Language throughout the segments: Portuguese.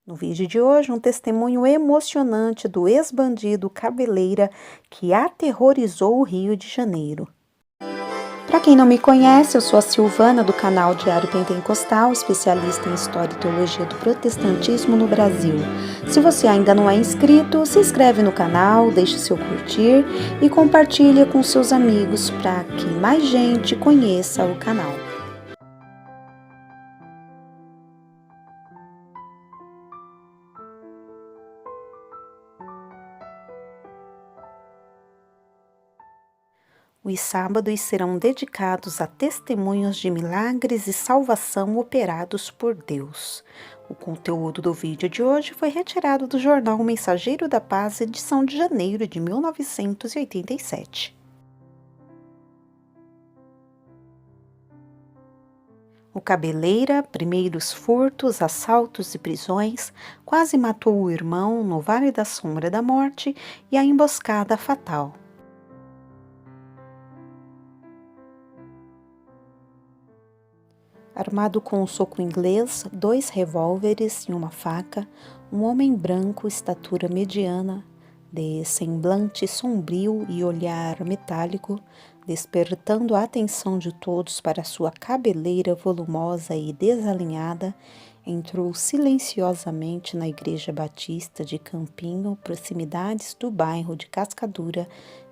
No vídeo de hoje, um testemunho emocionante do ex-bandido Cabeleira que aterrorizou o Rio de Janeiro. Para quem não me conhece, eu sou a Silvana do canal Diário Pentecostal, especialista em História e Teologia do Protestantismo no Brasil. Se você ainda não é inscrito, se inscreve no canal, deixe seu curtir e compartilhe com seus amigos para que mais gente conheça o canal. Os sábados serão dedicados a testemunhos de milagres e salvação operados por Deus. O conteúdo do vídeo de hoje foi retirado do jornal Mensageiro da Paz, edição de janeiro de 1987. O Cabeleira, primeiros furtos, assaltos e prisões, quase matou o irmão no Vale da Sombra da Morte e a emboscada fatal. Armado com um soco inglês, 2 revólveres e uma faca, um homem branco, estatura mediana, de semblante sombrio e olhar metálico, despertando a atenção de todos para sua cabeleira volumosa e desalinhada, entrou silenciosamente na Igreja Batista de Campinho, proximidades do bairro de Cascadura,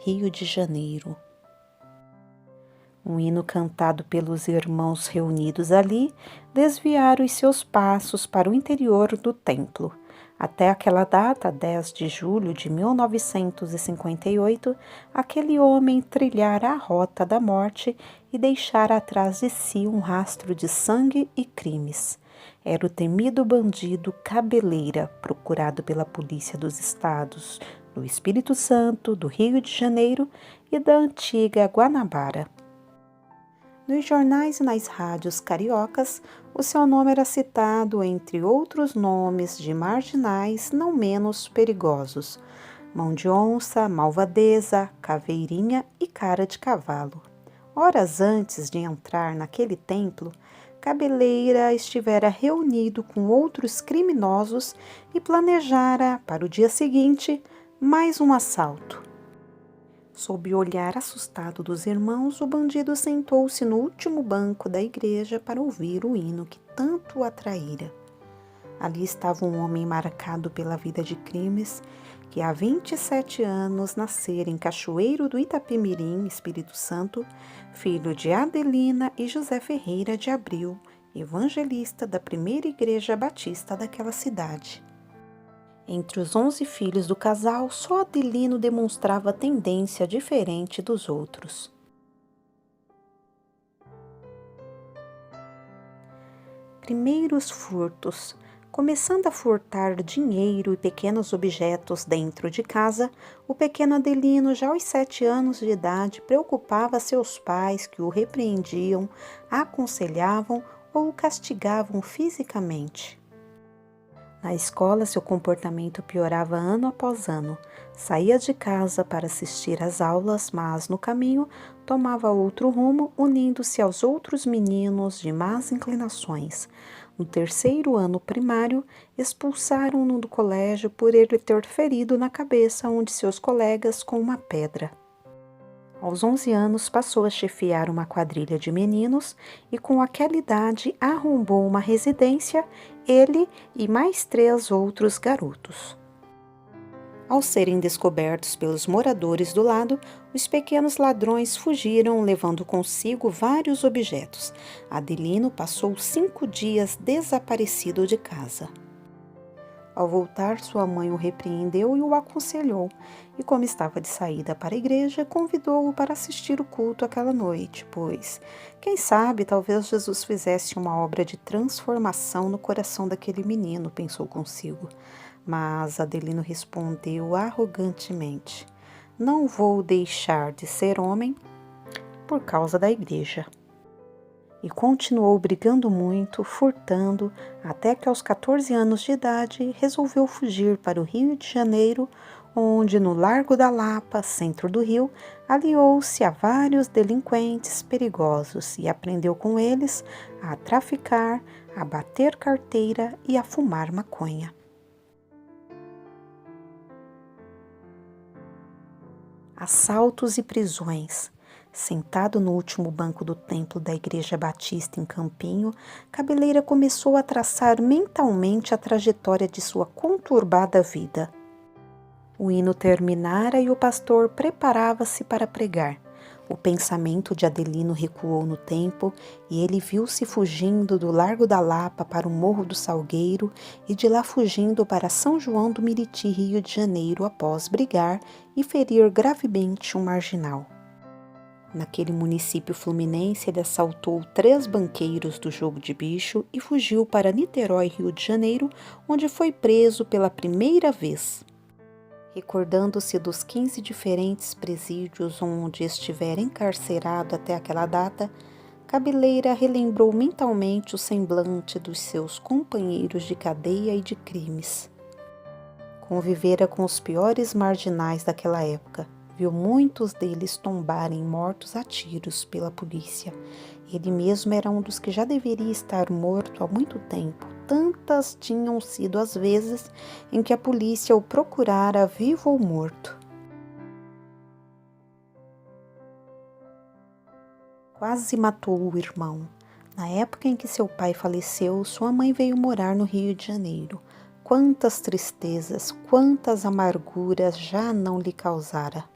Rio de Janeiro. Um hino cantado pelos irmãos reunidos ali desviaram os seus passos para o interior do templo. Até aquela data, 10 de julho de 1958, aquele homem trilhara a rota da morte e deixara atrás de si um rastro de sangue e crimes. Era o temido bandido Cabeleira, procurado pela polícia dos estados do Espírito Santo, do Rio de Janeiro e da antiga Guanabara. Nos jornais e nas rádios cariocas, o seu nome era citado entre outros nomes de marginais não menos perigosos: Mão de Onça, Malvadeza, Caveirinha e Cara de Cavalo. Horas antes de entrar naquele templo, Cabeleira estivera reunido com outros criminosos e planejara, para o dia seguinte, mais um assalto. Sob o olhar assustado dos irmãos, o bandido sentou-se no último banco da igreja para ouvir o hino que tanto o atraíra. Ali estava um homem marcado pela vida de crimes, que há 27 anos nascera em Cachoeiro do Itapemirim, Espírito Santo, filho de Adelina e José Ferreira de Abril, evangelista da primeira igreja batista daquela cidade. Entre os 11 filhos do casal, só Adelino demonstrava tendência diferente dos outros. Primeiros furtos. Começando a furtar dinheiro e pequenos objetos dentro de casa, o pequeno Adelino, já aos 7 anos de idade, preocupava seus pais que o repreendiam, aconselhavam ou o castigavam fisicamente. Na escola, seu comportamento piorava ano após ano. Saía de casa para assistir às aulas, mas no caminho tomava outro rumo, unindo-se aos outros meninos de más inclinações. No 3º ano primário, expulsaram-no do colégio por ele ter ferido na cabeça um de seus colegas com uma pedra. Aos 11 anos, passou a chefiar uma quadrilha de meninos e, com aquela idade, arrombou uma residência, ele e mais 3 outros garotos. Ao serem descobertos pelos moradores do lado, os pequenos ladrões fugiram, levando consigo vários objetos. Adelino passou 5 dias desaparecido de casa. Ao voltar, sua mãe o repreendeu e o aconselhou, e como estava de saída para a igreja, convidou-o para assistir o culto aquela noite, pois, quem sabe, talvez Jesus fizesse uma obra de transformação no coração daquele menino, pensou consigo. Mas Adelino respondeu arrogantemente: não vou deixar de ser homem por causa da igreja. E continuou brigando muito, furtando, até que aos 14 anos de idade resolveu fugir para o Rio de Janeiro, onde no Largo da Lapa, centro do Rio, aliou-se a vários delinquentes perigosos e aprendeu com eles a traficar, a bater carteira e a fumar maconha. assaltos e prisões. Sentado no último banco do templo da Igreja Batista em Campinho, Cabeleira começou a traçar mentalmente a trajetória de sua conturbada vida. O hino terminara e o pastor preparava-se para pregar. O pensamento de Adelino recuou no tempo e ele viu-se fugindo do Largo da Lapa para o Morro do Salgueiro e de lá fugindo para São João do Meriti, Rio de Janeiro, após brigar e ferir gravemente um marginal. Naquele município fluminense, ele assaltou 3 banqueiros do jogo de bicho e fugiu para Niterói, Rio de Janeiro, onde foi preso pela primeira vez. Recordando-se dos 15 diferentes presídios onde estivera encarcerado até aquela data, Cabeleira relembrou mentalmente o semblante dos seus companheiros de cadeia e de crimes. Convivera com os piores marginais daquela época. Viu muitos deles tombarem mortos a tiros pela polícia. Ele mesmo era um dos que já deveria estar morto há muito tempo. Tantas tinham sido as vezes em que a polícia o procurara vivo ou morto. Quase matou o irmão. Na época em que seu pai faleceu, sua mãe veio morar no Rio de Janeiro. Quantas tristezas, quantas amarguras já não lhe causara.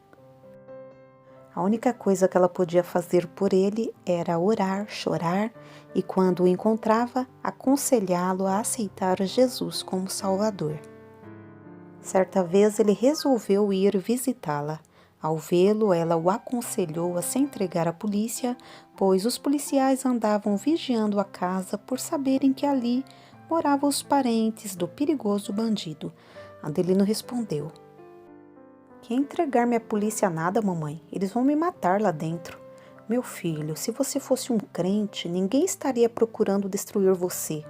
A única coisa que ela podia fazer por ele era orar, chorar e, quando o encontrava, aconselhá-lo a aceitar Jesus como Salvador. Certa vez ele resolveu ir visitá-la. Ao vê-lo, ela o aconselhou a se entregar à polícia, pois os policiais andavam vigiando a casa por saberem que ali moravam os parentes do perigoso bandido. Adelino respondeu: "Que entregar-me à polícia nada, mamãe. Eles vão me matar lá dentro. Meu filho, se você fosse um crente, ninguém estaria procurando destruir você.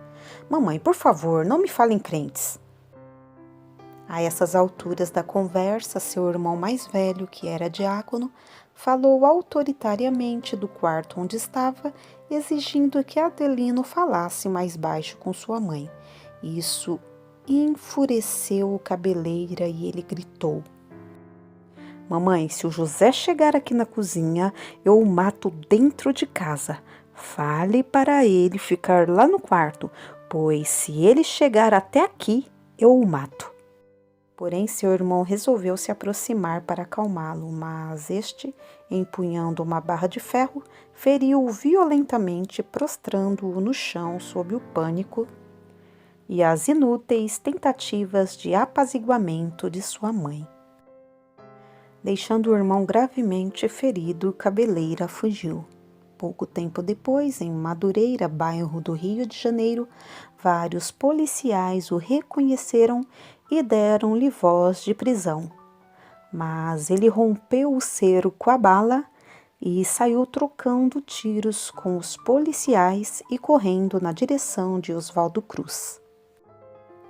Mamãe, por favor, não me fale em crentes." A essas alturas da conversa, seu irmão mais velho, que era diácono, falou autoritariamente do quarto onde estava, exigindo que Adelino falasse mais baixo com sua mãe. Isso enfureceu o Cabeleira e ele gritou: "Mamãe, se o José chegar aqui na cozinha, eu o mato dentro de casa. Fale para ele ficar lá no quarto, pois se ele chegar até aqui, eu o mato." Porém, seu irmão resolveu se aproximar para acalmá-lo, mas este, empunhando uma barra de ferro, feriu-o violentamente, prostrando-o no chão sob o pânico e as inúteis tentativas de apaziguamento de sua mãe. Deixando o irmão gravemente ferido, Cabeleira fugiu. Pouco tempo depois, em Madureira, bairro do Rio de Janeiro, vários policiais o reconheceram e deram-lhe voz de prisão. Mas ele rompeu o cerco à bala e saiu trocando tiros com os policiais e correndo na direção de Oswaldo Cruz.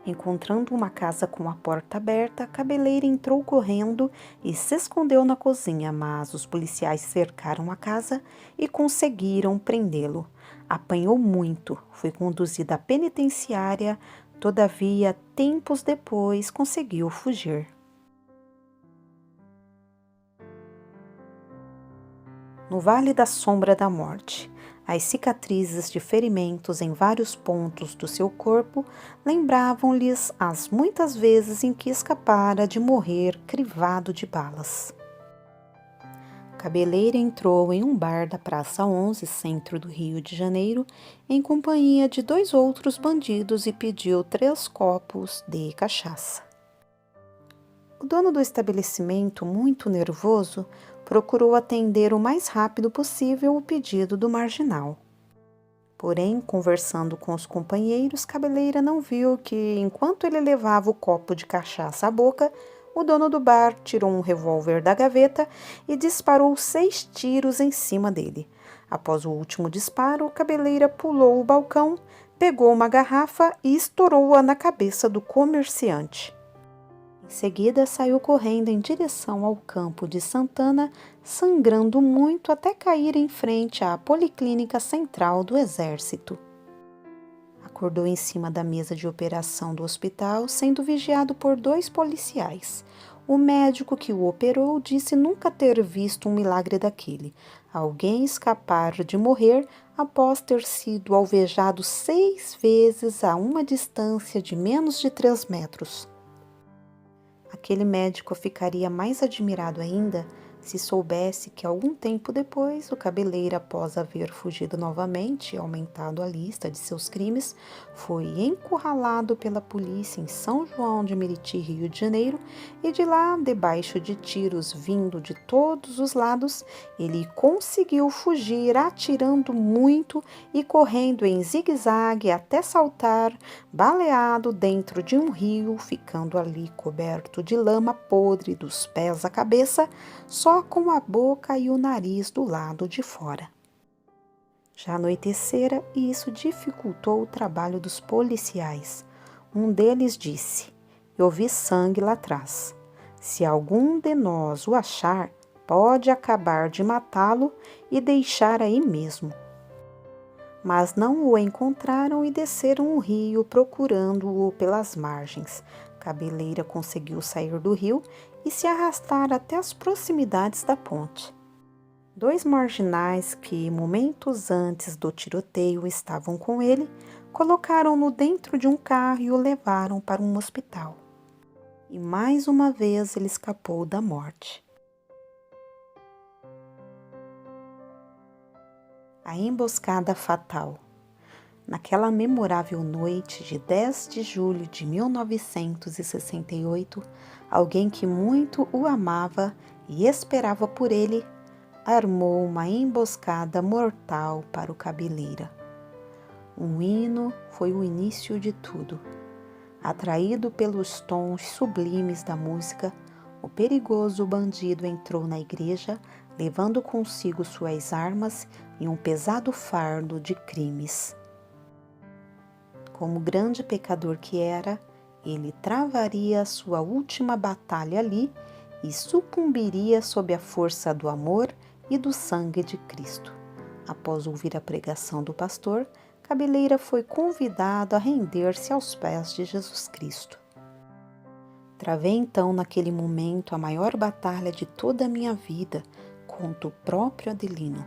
Encontrando uma casa com a porta aberta, Cabeleira entrou correndo e se escondeu na cozinha, mas os policiais cercaram a casa e conseguiram prendê-lo. Apanhou muito, foi conduzido à penitenciária, todavia, tempos depois, conseguiu fugir. No Vale da Sombra da Morte, as cicatrizes de ferimentos em vários pontos do seu corpo lembravam-lhes as muitas vezes em que escapara de morrer crivado de balas. Cabeleira entrou em um bar da Praça 11, centro do Rio de Janeiro, em companhia de 2 outros bandidos e pediu 3 copos de cachaça. O dono do estabelecimento, muito nervoso, procurou atender o mais rápido possível o pedido do marginal. Porém, conversando com os companheiros, Cabeleira não viu que, enquanto ele levava o copo de cachaça à boca, o dono do bar tirou um revólver da gaveta e disparou 6 tiros em cima dele. Após o último disparo, Cabeleira pulou o balcão, pegou uma garrafa e estourou-a na cabeça do comerciante. Em seguida, saiu correndo em direção ao campo de Santana, sangrando muito até cair em frente à Policlínica Central do Exército. Acordou em cima da mesa de operação do hospital, sendo vigiado por 2 policiais. O médico que o operou disse nunca ter visto um milagre daquele. Alguém escapar de morrer após ter sido alvejado 6 vezes a uma distância de menos de 3 metros. Aquele médico ficaria mais admirado ainda se soubesse que algum tempo depois o cabeleira, após haver fugido novamente e aumentado a lista de seus crimes, foi encurralado pela polícia em São João de Meriti, Rio de Janeiro, e de lá, debaixo de tiros vindo de todos os lados, ele conseguiu fugir atirando muito e correndo em zigue-zague até saltar, baleado dentro de um rio, ficando ali coberto de lama podre dos pés à cabeça, só com a boca e o nariz do lado de fora. Já anoitecera e isso dificultou o trabalho dos policiais. Um deles disse: "Eu vi sangue lá atrás. Se algum de nós o achar, pode acabar de matá-lo e deixar aí mesmo." Mas não o encontraram e desceram o rio procurando-o pelas margens. Cabeleira conseguiu sair do rio e se arrastar até as proximidades da ponte. 2 marginais que, momentos antes do tiroteio, estavam com ele, colocaram-no dentro de um carro e o levaram para um hospital. E mais uma vez ele escapou da morte. A emboscada fatal. Naquela memorável noite de 10 de julho de 1968, alguém que muito o amava e esperava por ele, armou uma emboscada mortal para o cabeleira. Um hino foi o início de tudo. Atraído pelos tons sublimes da música, o perigoso bandido entrou na igreja, levando consigo suas armas e um pesado fardo de crimes. Como grande pecador que era, ele travaria sua última batalha ali e sucumbiria sob a força do amor e do sangue de Cristo. Após ouvir a pregação do pastor, Cabeleira foi convidado a render-se aos pés de Jesus Cristo. Travei então naquele momento a maior batalha de toda a minha vida contra o próprio Adelino.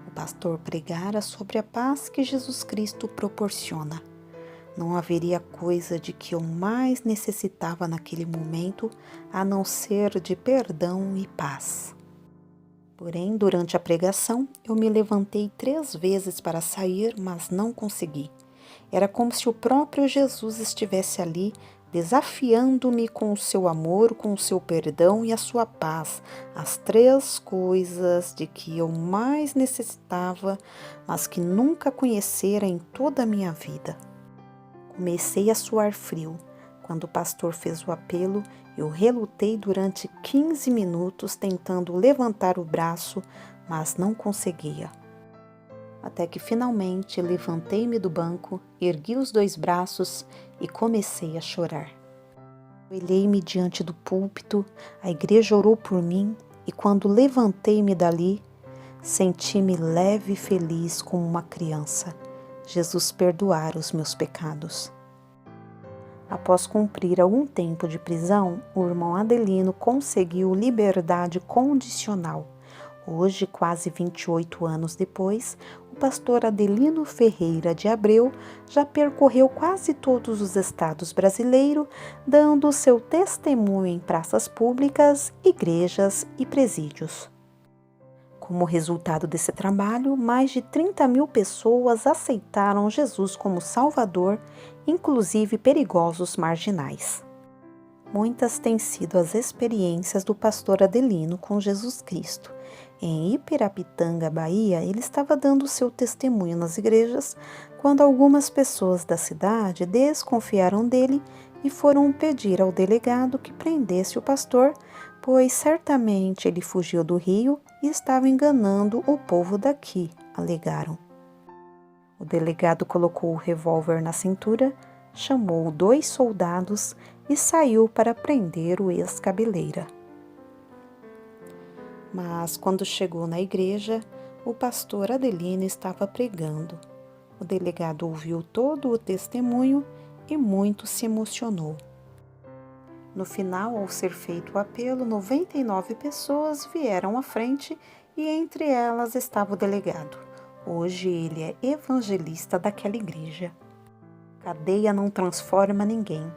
O pastor pregara sobre a paz que Jesus Cristo proporciona. Não haveria coisa de que eu mais necessitava naquele momento a não ser de perdão e paz. Porém, durante a pregação, eu me levantei 3 vezes para sair, mas não consegui. Era como se o próprio Jesus estivesse ali, desafiando-me com o seu amor, com o seu perdão e a sua paz, as 3 coisas de que eu mais necessitava, mas que nunca conhecera em toda a minha vida. Comecei a suar frio. Quando o pastor fez o apelo, eu relutei durante 15 minutos tentando levantar o braço, mas não conseguia. Até que finalmente levantei-me do banco, ergui os 2 braços e comecei a chorar. Olhei-me diante do púlpito, a igreja orou por mim e quando levantei-me dali, senti-me leve e feliz como uma criança. Jesus perdoara os meus pecados. Após cumprir algum tempo de prisão, o irmão Adelino conseguiu liberdade condicional. Hoje, quase 28 anos depois, o pastor Adelino Ferreira de Abreu já percorreu quase todos os estados brasileiros, dando seu testemunho em praças públicas, igrejas e presídios. Como resultado desse trabalho, mais de 30.000 pessoas aceitaram Jesus como Salvador, inclusive perigosos marginais. Muitas têm sido as experiências do pastor Adelino com Jesus Cristo. Em Ipirapitanga, Bahia, ele estava dando seu testemunho nas igrejas quando algumas pessoas da cidade desconfiaram dele e foram pedir ao delegado que prendesse o pastor, pois certamente ele fugiu do Rio e estava enganando o povo daqui, alegaram. O delegado colocou o revólver na cintura, chamou 2 soldados e saiu para prender o ex-cabeleira. Mas quando chegou na igreja, o pastor Adelino estava pregando. O delegado ouviu todo o testemunho e muito se emocionou. No final, ao ser feito o apelo, 99 pessoas vieram à frente e entre elas estava o delegado. Hoje ele é evangelista daquela igreja. Cadeia não transforma ninguém.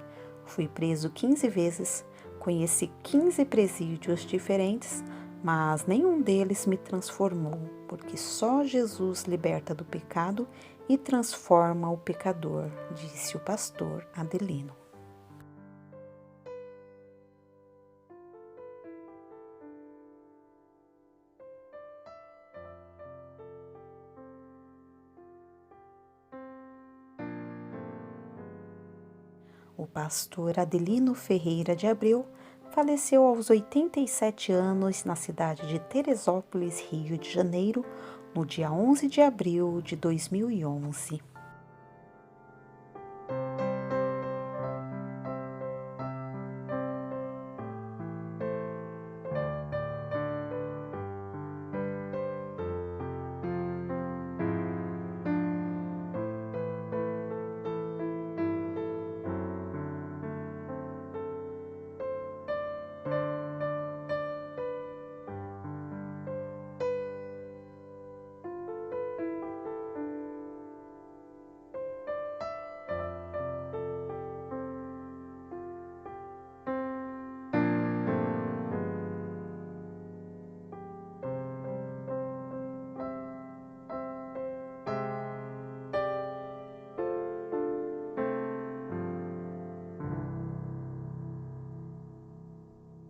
Fui preso 15 vezes, conheci 15 presídios diferentes, mas nenhum deles me transformou, porque só Jesus liberta do pecado e transforma o pecador, disse o pastor Adelino. O pastor Adelino Ferreira de Abreu faleceu aos 87 anos na cidade de Teresópolis, Rio de Janeiro, no dia 11 de abril de 2011.